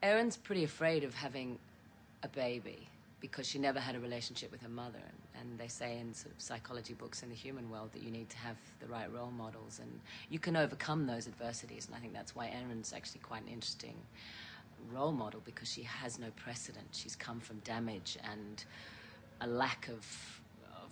Erin's pretty afraid of having a baby because she never had a relationship with her mother. And they say in sort of psychology books in the human world that you need to have the right role models, and you can overcome those adversities. And I think that's why Erin's actually quite an interesting role model, because she has no precedent. She's come from damage and a lack of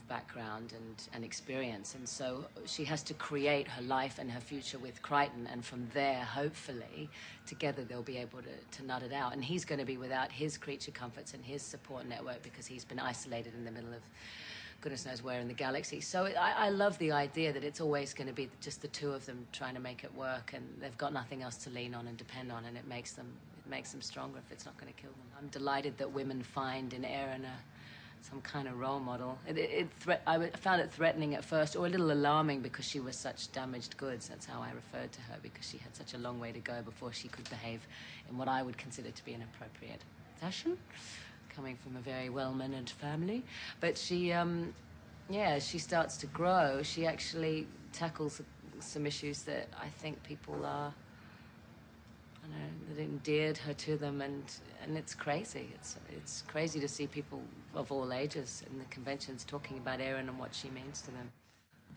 background and experience, and so she has to create her life and her future with Crichton, and from there, hopefully, together they'll be able to nut it out. And he's going to be without his creature comforts and his support network because he's been isolated in the middle of goodness knows where in the galaxy. So I love the idea that it's always going to be just the two of them trying to make it work, and they've got nothing else to lean on and depend on, and it makes them stronger if it's not going to kill them. I'm delighted that women find in Erin some kind of role model. I found it threatening at first, or a little alarming, because she was such damaged goods. That's how I referred to her, because she had such a long way to go before she could behave in what I would consider to be an appropriate fashion, coming from a very well-mannered family. But she, as she starts to grow, she actually tackles some issues that I think people are, that endeared her to them, and it's crazy. It's crazy to see people of all ages in the conventions talking about Erin and what she means to them.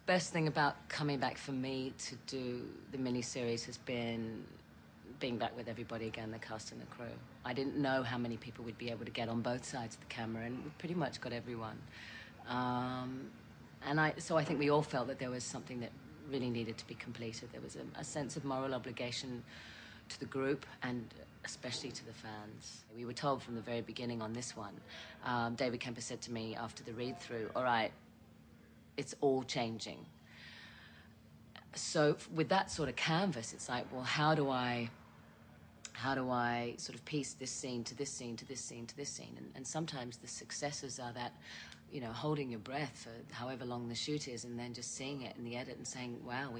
Best thing about coming back for me to do the miniseries has been being back with everybody again, the cast and the crew. I didn't know how many people we'd be able to get on both sides of the camera, and we pretty much got everyone. So I think we all felt that there was something that really needed to be completed. There was a sense of moral obligation to the group, and especially to the fans. We were told from the very beginning on this one, David Kemper said to me after the read-through, all right, it's all changing. So with that sort of canvas, it's like, well, how do I sort of piece this scene to this scene to this scene to this scene? And sometimes the successes are that, holding your breath for however long the shoot is, and then just seeing it in the edit and saying, wow,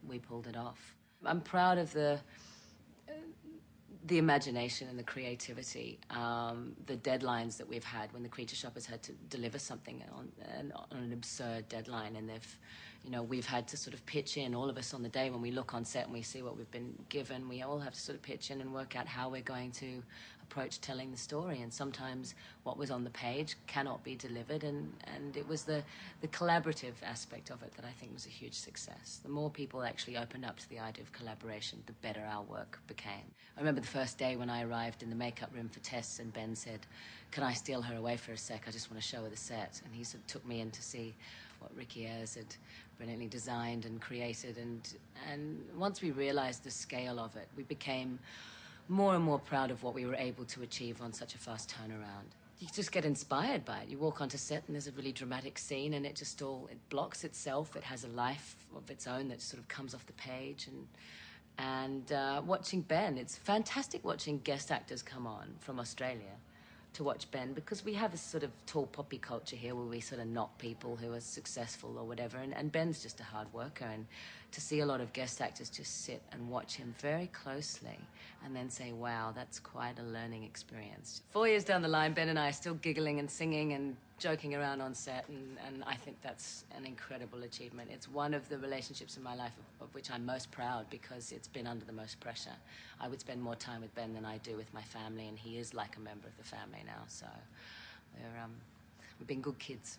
we pulled it off. I'm proud of the imagination and the creativity, the deadlines that we've had when the Creature Shop has had to deliver something on an absurd deadline, and we've had to sort of pitch in, all of us on the day when we look on set and we see what we've been given, we all have to sort of pitch in and work out how we're going to approach telling the story. And sometimes what was on the page cannot be delivered, and it was the collaborative aspect of it that I think was a huge success. The more people actually opened up to the idea of collaboration, the better our work became. I remember the first day when I arrived in the makeup room for Tess, and Ben said, can I steal her away for a sec? I just want to show her the set. And he sort of took me in to see what Ricky Ayres had brilliantly designed and created. And once we realized the scale of it, we became more and more proud of what we were able to achieve on such a fast turnaround. You just get inspired by it. You walk onto set and there's a really dramatic scene, and it blocks itself. It has a life of its own that sort of comes off the page. And watching Ben, it's fantastic watching guest actors come on from Australia to watch Ben, because we have a sort of tall poppy culture here where we sort of knock people who are successful or whatever, and Ben's just a hard worker, and to see a lot of guest actors just sit and watch him very closely and then say, wow, that's quite a learning experience. 4 years down the line, Ben and I are still giggling and singing and joking around on set, and I think that's an incredible achievement. It's one of the relationships in my life of which I'm most proud, because it's been under the most pressure. I would spend more time with Ben than I do with my family, and he is like a member of the family now, so we've been good kids.